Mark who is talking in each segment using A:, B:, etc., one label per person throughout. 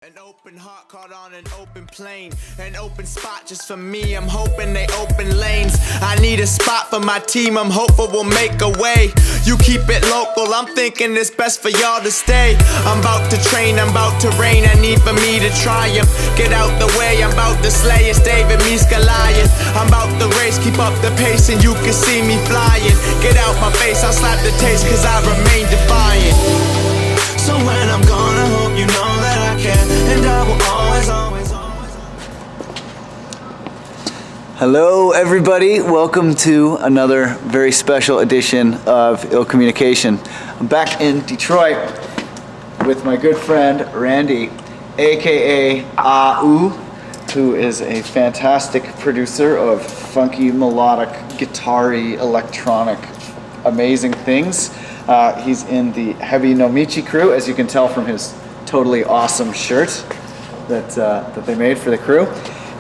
A: An open heart caught on an open plane. An open spot just for me, I'm hoping they open lanes. I need a spot for my team, I'm hopeful we'll make a way. You keep it local, I'm thinking it's best for y'all to stay. I'm about to train, I'm about to reign, I need for me to triumph. Get out the way, I'm about to slay, it's David meets Goliath. I'm about the race, keep up the pace and you can see me flying. Get out my face, I'll slap the taste cause I remain defiant. So when I'm gone, I hope you know that I can, and I will always.
B: Hello everybody, welcome to another very special edition of Ill Communication. I'm back in Detroit with my good friend Randy, aka Ahh Ooh, who is a fantastic producer of funky, melodic, guitar-y, electronic, amazing things. He's in the Heavy no Michi crew, as you can tell from his totally awesome shirt that they made for the crew.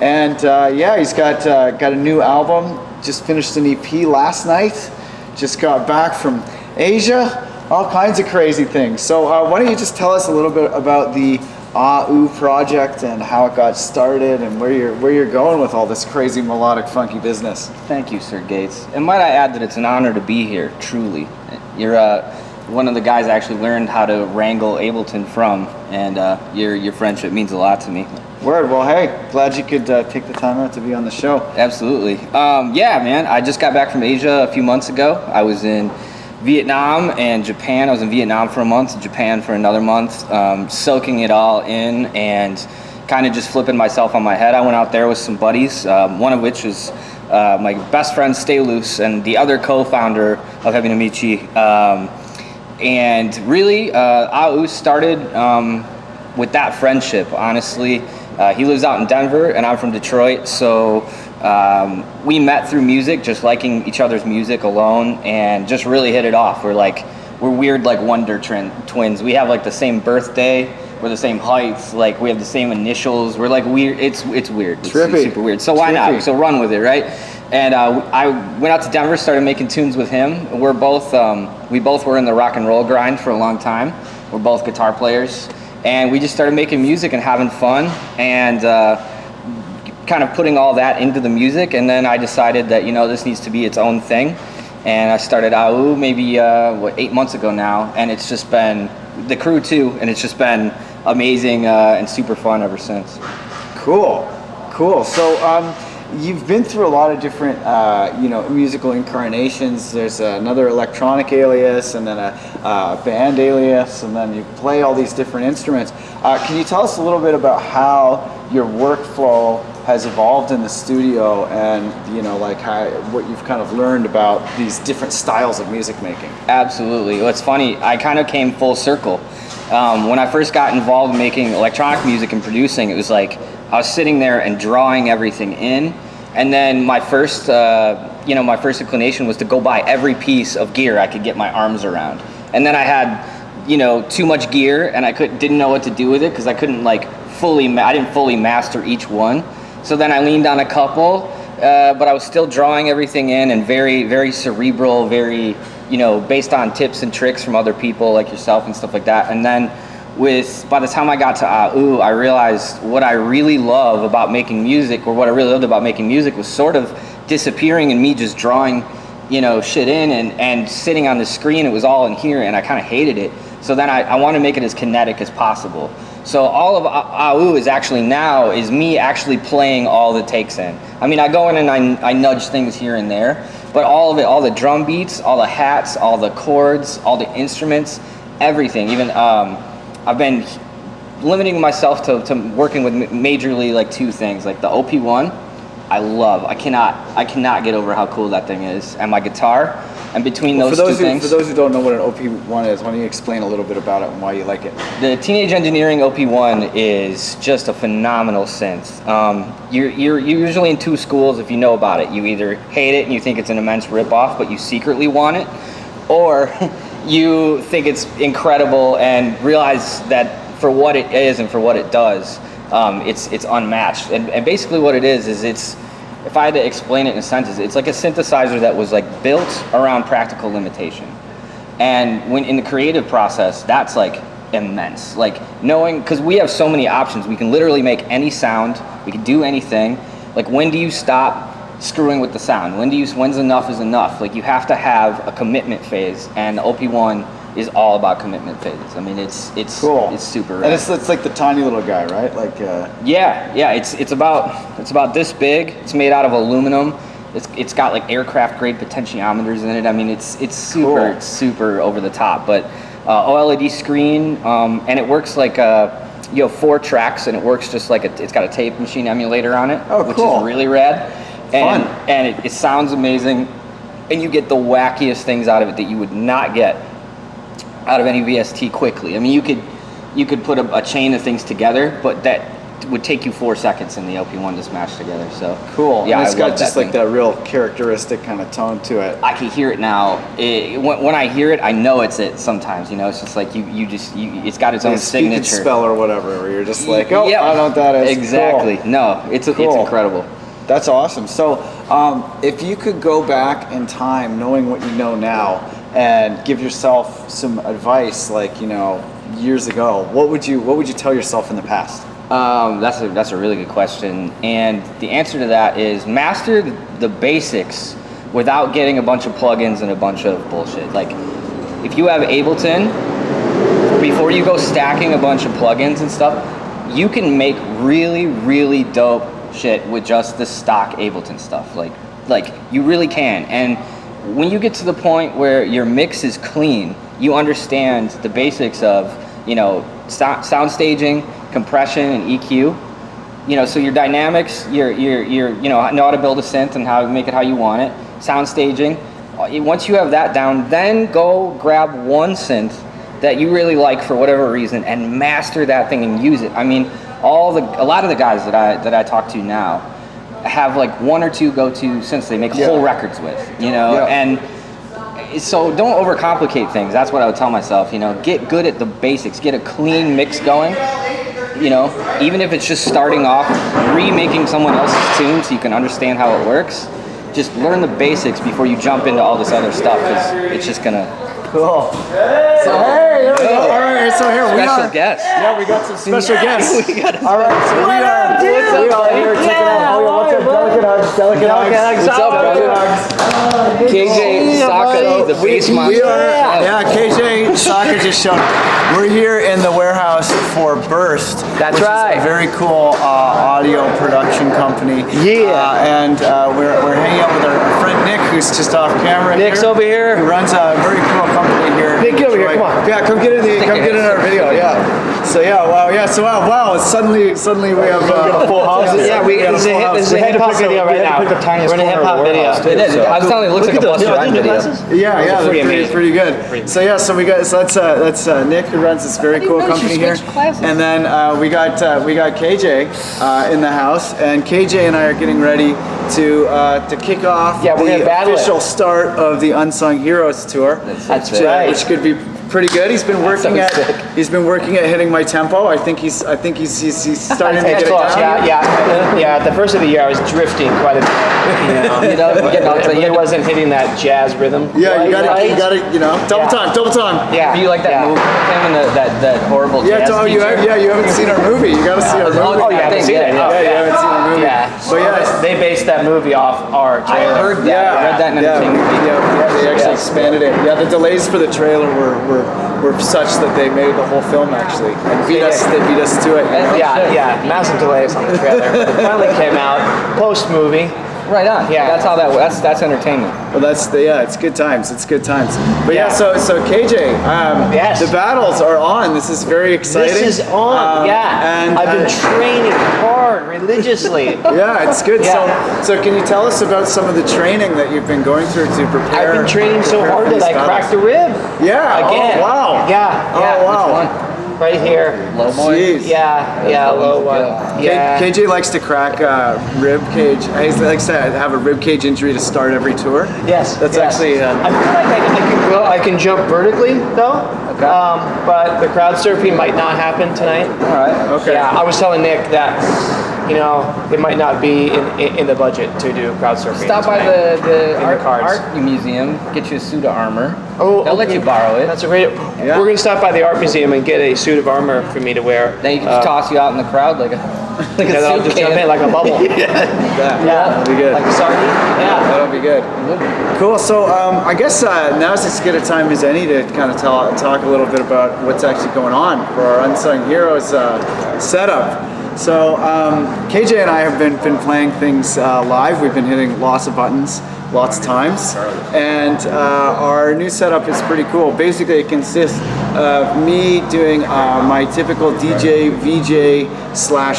B: And yeah, he's got a new album, just finished an EP last night, just got back from Asia, all kinds of crazy things. So why don't you just tell us a little bit about the Ahh Ooh project and how it got started and where you're going with all this crazy melodic funky business.
C: Thank you, Sir Gates. And might I add that it's an honor to be here, truly. You're one of the guys I actually learned how to wrangle Ableton from, and your friendship means a lot to me.
B: Word. Well, hey, glad you could take the time out to be on the show.
C: Absolutely. Yeah, man, I just got back from Asia a few months ago. I was in Vietnam and Japan. I was in Vietnam for a month, Japan for another month, soaking it all in and kind of just flipping myself on my head. I went out there with some buddies, one of which was my best friend Stay Loose and the other co-founder of Heavy no Michi. And really, Ahh Ooh started with that friendship, honestly. He lives out in Denver and I'm from Detroit, so we met through music, just liking each other's music alone, and just really hit it off. We're weird like Wonder twins. We have like the same birthday, we're the same heights, like we have the same initials. We're like weird. It's weird. It's super weird. So why not? So run with it, right? And I went out to Denver, started making tunes with him. We both were in the rock and roll grind for a long time. We're both guitar players, and we just started making music and having fun, and kind of putting all that into the music. And then I decided that, you know, this needs to be its own thing, and I started Ahh Ooh maybe 8 months ago now, and it's just been the crew too, and it's just been amazing and super fun ever since.
B: Cool. So you've been through a lot of different musical incarnations. There's another electronic alias, and then a band alias, and then you play all these different instruments. Can you tell us a little bit about how your workflow has evolved in the studio, and what you've kind of learned about these different styles of music making?
C: Absolutely. Well, it's funny, I kind of came full circle. When I first got involved in making electronic music and producing, it was like I was sitting there and drawing everything in, and then my first inclination was to go buy every piece of gear I could get my arms around. And then I had, too much gear, and I didn't know what to do with it because I couldn't I didn't fully master each one. So then I leaned on a couple, but I was still drawing everything in, and very, very cerebral, very, based on tips and tricks from other people like yourself and stuff like that. And then by the time I got to Ahh Ooh, I realized what I really love about making music, or what I really loved about making music, was sort of disappearing and me just drawing, shit in and sitting on the screen. It was all in here, and I kind of hated it. So then I want to make it as kinetic as possible. So all of Ahh Ooh is me actually playing all the takes in. I mean, I go in and I nudge things here and there, but all of it, all the drum beats, all the hats, all the chords, all the instruments, everything. Even I've been limiting myself to working with majorly like two things, like the OP1. I love. I cannot get over how cool that thing is, and my guitar. And between those two things,
B: for those who don't know what an OP1 is, why don't you explain a little bit about it and why you like it?
C: The Teenage Engineering OP1 is just a phenomenal synth. You're usually in two schools if you know about it. You either hate it and you think it's an immense ripoff, but you secretly want it, or you think it's incredible and realize that for what it is and for what it does, it's unmatched. And basically what it is it's, if I had to explain it in a sentence, it's like a synthesizer that was like built around practical limitation. And when in the creative process, that's like immense. Like knowing, because we have so many options, we can literally make any sound, we can do anything. Like when do you stop screwing with the sound? When's enough is enough? Like you have to have a commitment phase, and the OP1 is all about commitment phases. I mean, it's
B: cool.
C: It's super rad.
B: And it's like the tiny little guy, right? Like
C: yeah. It's about this big. It's made out of aluminum. It's got like aircraft grade potentiometers in it. I mean, it's super
B: cool.
C: It's super over the top. But OLED screen, and it works like you have 4 tracks, and it works just like it's got a tape machine emulator on it, which is really rad. And it sounds amazing, and you get the wackiest things out of it that you would not get out of any VST quickly. I mean, you could put a chain of things together, but that would take you 4 seconds in the LP1 to smash together. So
B: cool.
C: Yeah,
B: and it's got just
C: that
B: like that real characteristic kind of tone to it.
C: I can hear it now. When I hear it, I know it's it. Sometimes, you know, it's just like it's got its own signature.
B: Spell or whatever, where you're just like, oh,
C: Yep.
B: I know what that is.
C: Exactly.
B: Cool.
C: No, it's incredible.
B: That's awesome. So, if you could go back in time, knowing what you know now, and give yourself some advice, like years ago, what would you tell yourself in the past?
C: That's a really good question, and the answer to that is master the basics without getting a bunch of plugins and a bunch of bullshit. Like, if you have Ableton, before you go stacking a bunch of plugins and stuff, you can make really, really dope shit with just the stock Ableton stuff. Like you really can. And when you get to the point where your mix is clean, you understand the basics of sound staging, compression, and EQ. So your dynamics, your know how to build a synth and how to make it how you want it. Sound staging. Once you have that down, then go grab one synth that you really like for whatever reason and master that thing and use it. I mean, a lot of the guys that I talk to now have like 1 or 2 go-to synths they make whole records with, and so don't overcomplicate things. That's what I would tell myself. Get good at the basics. Get a clean mix going. Even if it's just starting off remaking someone else's tune so you can understand how it works. Just learn the basics before you jump into all this other stuff, because it's just gonna.
B: Cool. So hey, there we go. All right, so here we are.
C: Special guest.
B: Yeah, we got some special guests.
C: All
B: right, so we are here checking out. Oh yeah, what's up? Delicate hugs.
C: What's up, brother? KJ Sawka, the bass monster.
B: We are. KJ Sawka just showed up. We're here in the warehouse for Burst.
C: That's right.
B: Is a very cool audio production company.
D: Yeah.
B: And we're hanging out with our friend Nick, who's just off camera.
D: Nick's over here.
B: Who runs a very cool company here.
D: Nick, get over here, come on.
B: Yeah, come get in our video. Yeah. So wow. Suddenly we have a full house.
D: Yeah, this is a hip hop video right now. We're in a hip hop video.
C: It is. I was telling you, it looks like a Buster Rhymes video.
B: Yeah, they're pretty good. So that's Nick, who runs this very cool company here, and then we got KJ in the house, and KJ and I are getting ready to kick off the official start of the Unsung Heroes tour.
D: That's right.
B: Which could be pretty good. He's been working at hitting my tempo. I think he's starting to get it down.
D: Yeah. At the first of the year, I was drifting quite a bit. It wasn't hitting that jazz rhythm.
B: Yeah, you gotta, double time.
D: Yeah.
C: Do you like that movie with him and that horrible
B: Yeah,
C: jazz
B: you haven't seen our movie. You gotta see our movie.
D: Oh, you haven't seen it?
B: Yeah, you haven't seen our movie.
D: Yeah.
B: But
D: they based that movie off our trailer.
C: I heard that. I read that in entertainment.
B: They actually expanded it. Yeah, the delays for the trailer were such that they made the whole film actually and they beat us to it.
D: Yeah, massive delays on the trailer. It finally came out post movie.
C: Right on.
D: Yeah.
C: That's how that's entertainment.
B: Well, it's good times. It's good times. But so KJ,
D: yes.
B: The battles are on. This is very exciting.
D: This is on.
B: And
D: I've been training hard religiously.
B: Yeah, it's good.
D: Yeah.
B: So can you tell us about some of the training that you've been going through to prepare?
D: I've been training so hard that I cracked a rib.
B: Yeah.
D: Again.
B: Oh, wow.
D: Yeah.
B: Oh, wow.
D: Right here.
C: Low one.
B: Jeez.
D: Yeah, low one. Yeah.
B: KJ likes to crack rib cage. He likes to have a rib cage injury to start every tour.
D: Yes.
B: That's actually.
D: I feel like I can jump vertically though.
C: Okay.
D: But the crowd surfing might not happen tonight.
C: All right.
B: Okay.
D: Yeah. I was telling Nick that you know, it might not be in the budget to do crowd surfing.
C: Stop by the art
D: cards.
C: museum, get you a suit of armor.
D: Oh,
C: They'll let you borrow it.
D: That's a great.
B: Yeah.
D: We're gonna stop by the art museum and get a suit of armor for me to wear.
C: Then you can just toss you out in the crowd like a like
D: Yeah,
C: a
D: I'll
C: suit
D: just jump
C: can.
D: in like a bubble.
B: That'll be good.
D: Like a sardine. Yeah.
B: That'll be good. Cool. So I guess now's as good a time as any to kind of talk a little bit about what's actually going on for our Unsung Heroes setup. So KJ and I have been playing things live. We've been hitting lots of buttons, lots of times, and our new setup is pretty cool. Basically, it consists of me doing my typical DJ, VJ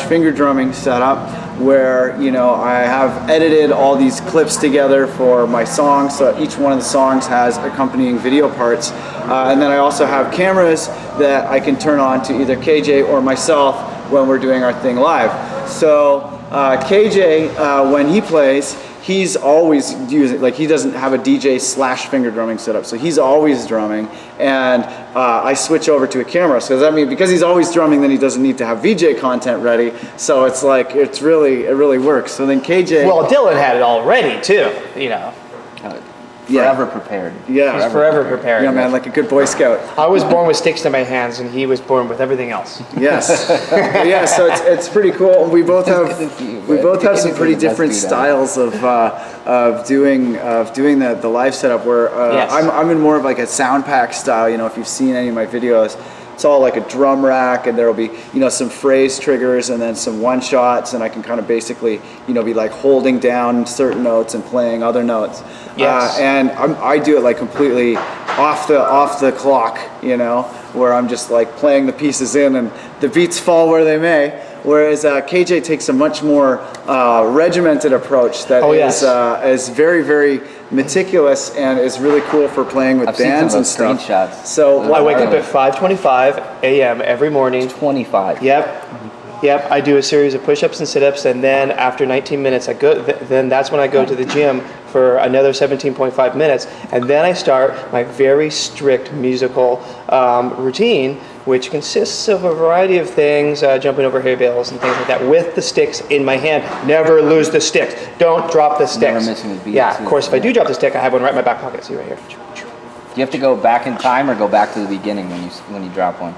B: / finger drumming setup, where I have edited all these clips together for my songs, so each one of the songs has accompanying video parts, and then I also have cameras that I can turn on to either KJ or myself when we're doing our thing live. So KJ, when he plays, he's always using, like, he doesn't have a DJ / finger drumming setup, so he's always drumming, and I switch over to a camera. So that means because he's always drumming, then he doesn't need to have VJ content ready. So it's like it really works. So then KJ,
D: Well, Dylan had it all ready too. You know,
C: Forever prepared.
B: yeah,
D: he's forever prepared.
B: yeah, man, like a good Boy Scout.
D: I was born with sticks in my hands, and he was born with everything else.
B: Yes, yeah. So it's pretty cool. We both have some pretty different styles of doing the live setup. Where
D: Yes.
B: I'm in more of like a sound pack style. If you've seen any of my videos, it's all like a drum rack, and there'll be some phrase triggers and then some one shots, and I can kind of basically be like holding down certain notes and playing other notes.
D: Yes.
B: And I do it like completely off the clock, where I'm just like playing the pieces in, and the beats fall where they may. Whereas KJ takes a much more regimented approach that is very, very meticulous and is really cool for playing with
C: I've seen
B: bands
C: some
B: and
C: of
B: stuff.
C: those screenshots.
B: So
D: I wake up at 5:25 a.m. every morning.
C: 25.
D: Yep. I do a series of push-ups and sit-ups, and then after 19 minutes, then that's when I go to the gym for another 17.5 minutes, and then I start my very strict musical routine, which consists of a variety of things, jumping over hay bales and things like that, with the sticks in my hand. Never lose the sticks. Don't drop the sticks.
C: Never missing a beat.
D: Yeah, of course, if I do drop the stick, I have one right in my back pocket. See right here.
C: Do you have to go back in time or go back to the beginning when you drop one?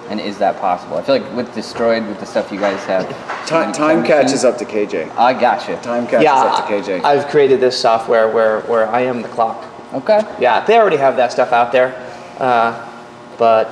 C: And is that possible? I feel like with Destroyed, with the stuff you guys have,
B: time catches up to KJ.
C: I gotcha.
B: Time catches up to KJ.
D: I've created this software where I am the clock.
C: Okay.
D: Yeah, they already have that stuff out there, but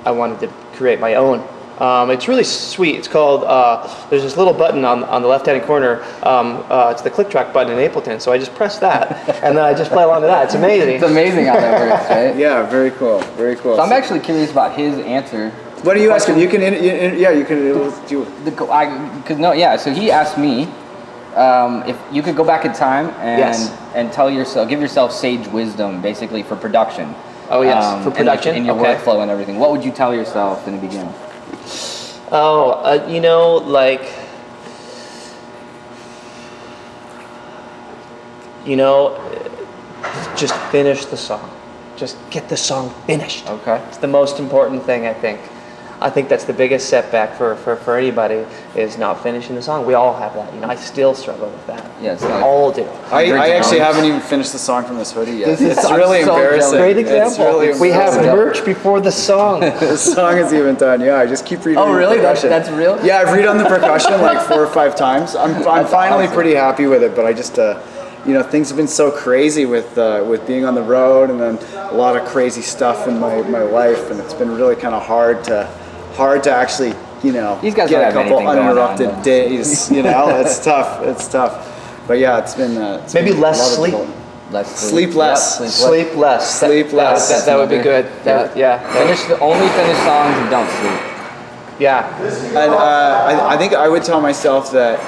D: I wanted to create my own. It's really sweet. It's called, there's this little button on the left-hand corner. It's the click track button in Ableton. So I just press that, and then I just play along to that. It's amazing.
C: It's amazing how that works, right?
B: Yeah, very cool, very cool.
C: So I'm actually curious about his answer.
B: What are you asking? You can, you can do.
C: So he asked me if you could go back in time and give yourself sage wisdom, basically for production.
D: Oh yes, for production.
C: And, in your workflow and everything. What would you tell yourself in the beginning?
D: Just finish the song. Just get the song finished.
C: Okay.
D: It's the most important thing, I think. I think that's the biggest setback for anybody is not finishing the song. We all have that. I still struggle with that.
C: Yes,
D: we all do.
B: I actually haven't even finished the song from this hoodie yet. It's
C: I'm
B: really
C: so
B: embarrassing.
D: Great example.
B: It's really
D: we have
B: embarrassing.
D: merch before the song.
B: The song is even done. Yeah, I just keep reading.
C: Oh, really?
B: The percussion.
C: That's real?
B: Yeah, I've redone the percussion like 4 or 5 times. I'm finally pretty happy with it, but I just things have been so crazy with being on the road, and then a lot of crazy stuff in my life, and it's been really kind of hard to actually
C: These guys
B: get
C: don't
B: a
C: have
B: couple
C: anything going on,
B: uninterrupted
C: though.
B: days. It's tough. But yeah, it's been
D: Maybe
B: been
D: less
B: a lot of
D: sleep.
B: development.
C: Less
B: Sleep less.
C: Yep,
D: Sleep less.
B: Sleep less.
D: That would be good. Yeah.
C: Only finish songs and don't sleep.
D: Yeah.
B: And I think I would tell myself that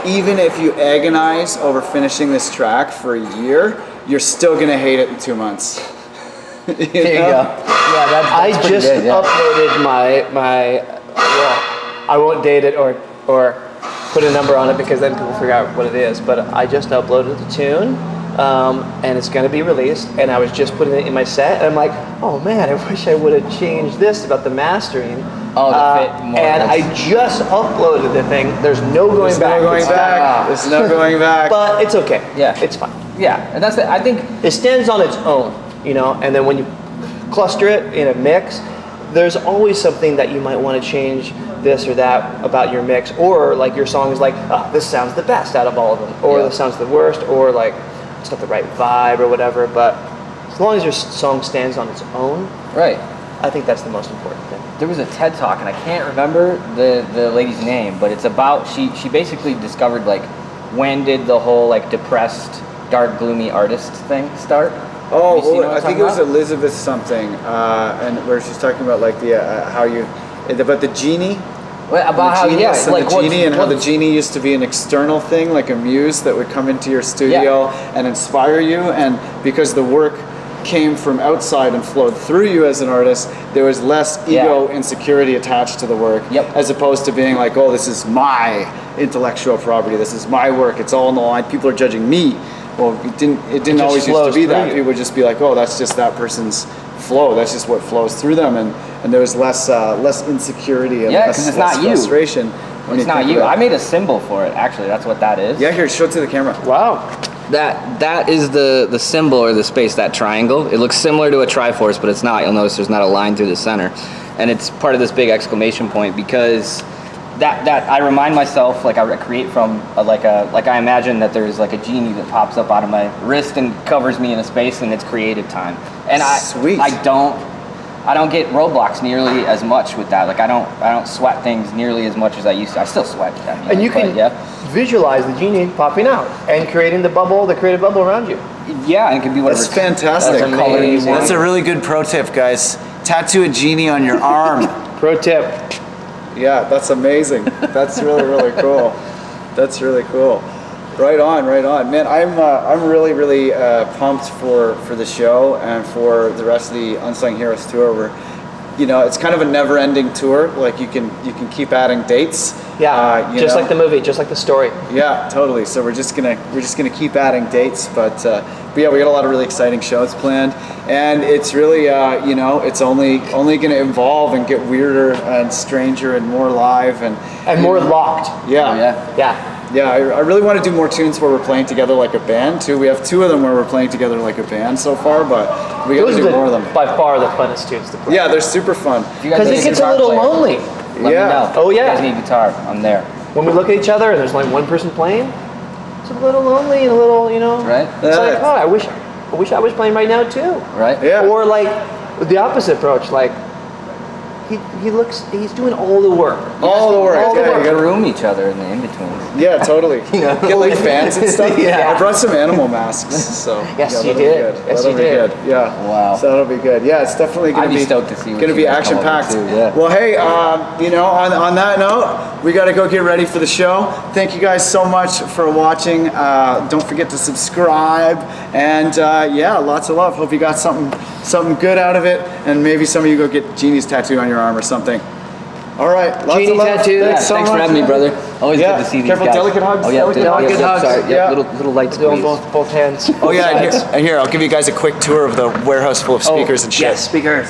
B: even if you agonize over finishing this track for a year, you're still gonna hate it in 2 months.
C: There you go. Yeah, that's
D: I
C: pretty
D: just
C: good, yeah.
D: uploaded my I won't date it or put a number on it because then people figure out what it is. But I just uploaded the tune, and it's going to be released. And I was just putting it in my set, and I'm like, oh man, I wish I would have changed this about the mastering.
C: Oh, the fit more.
D: And I just uploaded the thing. There's no going back.
B: No going
D: It's
B: back. There's no going back.
D: But it's okay.
C: Yeah.
D: It's fine.
C: Yeah, and that's it. I think
D: It stands on its own, you know, and then when you cluster it in a mix, there's always something that you might want to change this or that about your mix, or like your song is like, oh, this sounds the best out of all of them, or
C: Yeah.
D: this sounds the worst, or like it's not the right vibe or whatever. But as long as your song stands on its own,
C: right.
D: I think that's the most important thing.
C: There was a TED Talk, and I can't remember the lady's name, but it's about she basically discovered like when did the whole like depressed, dark, gloomy artist thing start?
B: Oh,
C: Have you seen what I'm
B: I think
C: talking
B: it was
C: about?
B: Elizabeth something, and where she's talking about like the how you about the genie.
C: Well, about how
B: Genius and
C: like
B: the genie, and how the
C: what's-
B: genie used to be an external thing, like a muse that would come into your studio and inspire you, and because the work came from outside and flowed through you as an artist, there was less ego insecurity attached to the work,
C: Yep.
B: as opposed to being like, oh, this is my intellectual property, this is my work, it's all on the line, people are judging me. Well, it didn't
D: just
B: always used to
D: flows
B: be
D: through
B: that.
D: you.
B: People would just be like, oh, that's just that person's flow, that's just what flows through them, and there was less insecurity and
C: Yeah,
B: less,
C: 'cause it's
B: less
C: not you.
B: frustration. when
C: It's not
B: think
C: you.
B: about
C: I
B: it.
C: made a symbol for it. Actually, that's what that is.
B: Yeah, here, show it to the camera.
D: Wow.
C: That is the symbol or the space, that triangle. It looks similar to a Triforce, but it's not. You'll notice there's not a line through the center, and it's part of this big exclamation point because that I remind myself, like I create from like I imagine that there's like a genie that pops up out of my wrist and covers me in a space, and it's creative time. And
B: Sweet.
C: I don't get roadblocks nearly as much with that. Like I don't sweat things nearly as much as I used to. I still sweat. I mean,
D: And you
C: but
D: can visualize the genie popping out and creating the creative bubble around you.
C: yeah, and it can be whatever.
B: That's fantastic.
C: That's amazing.
B: That's a really good pro tip, guys. Tattoo a genie on your arm.
D: Pro tip.
B: Yeah, that's amazing. That's really, really cool. That's really cool. Right on, right on, man. I'm really, really pumped for the show and for the rest of the Unsung Heroes tour. Where, you know, it's kind of a never-ending tour. Like you can keep adding dates.
D: Yeah,
B: you
D: just
B: know?
D: like the movie, just like the story.
B: Yeah, totally. So we're just gonna keep adding dates, but yeah, we got a lot of really exciting shows planned, and it's really you know, it's only gonna evolve and get weirder and stranger and more live and
D: And more locked.
B: Yeah,
C: Oh, yeah.
D: Yeah.
B: yeah. I really want to do more tunes where we're playing together like a band too. We have 2 of them where we're playing together like a band so far, but we got to
D: Those
B: do
D: are
B: more of them.
D: by far the funnest tunes to play.
B: Yeah, they're super fun.
C: If you guys
D: Because
C: need
D: it gets a
C: guitar
D: little
C: player,
D: lonely.
C: Let me
B: Yeah.
C: know.
D: Oh, yeah.
C: If you guys need guitar, I'm there.
D: When we look at each other and there's only one person playing, it's a little lonely and a little, you know.
C: Right?
D: It's like,
B: Yeah.
D: oh, I wish I was playing right now too.
C: Right?
B: Yeah.
D: Or like the opposite approach, like he's doing all the work.
B: All the work.
D: All the
B: Yeah,
D: work.
B: you gotta
C: room each other in the in-betweens.
B: Yeah, totally.
D: know?
B: Get like fans and stuff.
D: Yeah.
B: I brought some animal masks, so
D: Yes,
B: yeah,
D: you
B: that'll be
D: did.
B: good.
D: Yes,
B: That'll
D: you
B: be
D: did.
B: good. Yeah.
C: Wow.
B: So that'll be good. Yeah, it's definitely gonna
C: I'd be stoked to see what
B: gonna
C: you
B: be
C: guys come
B: action
C: up with
B: packed.
C: too, yeah.
B: Well, hey, you know, on that note, we got to go get ready for the show. Thank you guys so much for watching. Don't forget to subscribe, and yeah, lots of love. Hope you got something good out of it, and maybe some of you go get Genie's tattoo on your arm or something. All right, lots
D: Genie
B: of love.
D: tattoo.
C: Yeah,
B: Thanks so
C: thanks for
B: much.
C: having me, brother. Always
B: Yeah,
C: good to see these
B: careful,
C: guys.
B: delicate hugs,
C: Oh yeah,
B: delicate hugs.
C: Sorry,
B: Yeah.
C: little light
D: Doing
C: squeeze.
D: both hands.
B: Oh yeah, and here I'll give you guys a quick tour of the warehouse full of speakers and shit.
D: Yes, speakers.